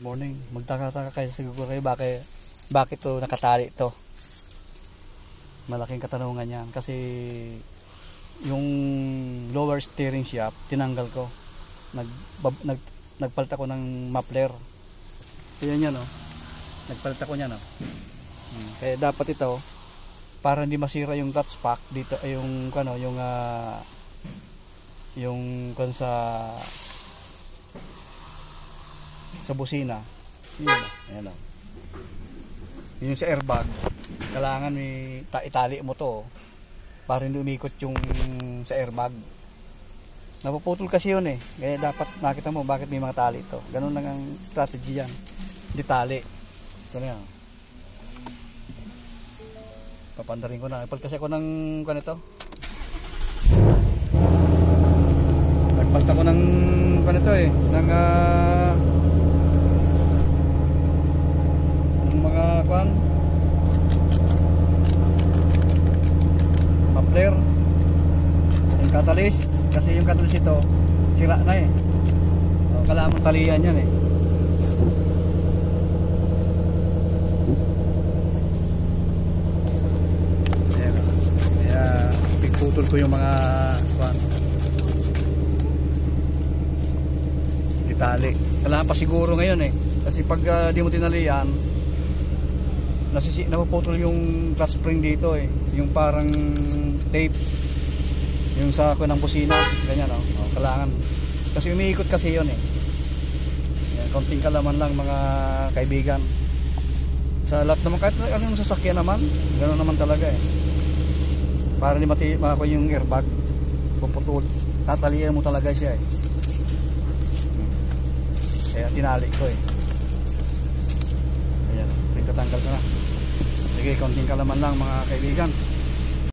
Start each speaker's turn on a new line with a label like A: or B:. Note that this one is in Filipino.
A: morning. Magtaka-taka kayo siguro kayo bakit to nakatali ito. Malaking katanungan yan kasi yung lower steering shaft tinanggal ko. Nagpalit ako ng muffler. Ayan yan, oh. Nagpalit ako niyan, oh. Kaya dapat ito para hindi masira yung clutch pack dito ay yung kan sa busina. Ayan, oh. Yung sa airbag, kailangan itali mo to para hindi umikot yung sa airbag. Napuputol kasi yun eh. Kaya dapat nakita mo bakit may mga tali ito. Ganun lang ang strategy yan. Hindi tali. Ito na yan. Papandarin ko na. Ipal kasi ako ng ganito. Nagpalta ko ng ganito eh. Ng mga muffler. Yung catalyst. Kasi yung catalyst ito sira na eh. Kailangan mong talian yan eh. Ayan. Kaya pigputol ko yung mga itali. Kailangan pa siguro ngayon eh. Kasi pag di mo tinalian, napuputol yung clutch spring dito eh. Yung parang tape. Yung sa ng busina, ganyan, oh. Kailangan. Kasi umiikot kasi yun eh. Yan, konting kalaman lang mga kaibigan. Sa lahat naman, kahit anong sasakyan naman, gano'n naman talaga eh. Para hindi mako yung airbag, puputol. Tatalian mo talaga siya eh. Kaya tinali ko eh. Ayan, tatanggal ko na. Sige, konting kalaman lang mga kaibigan.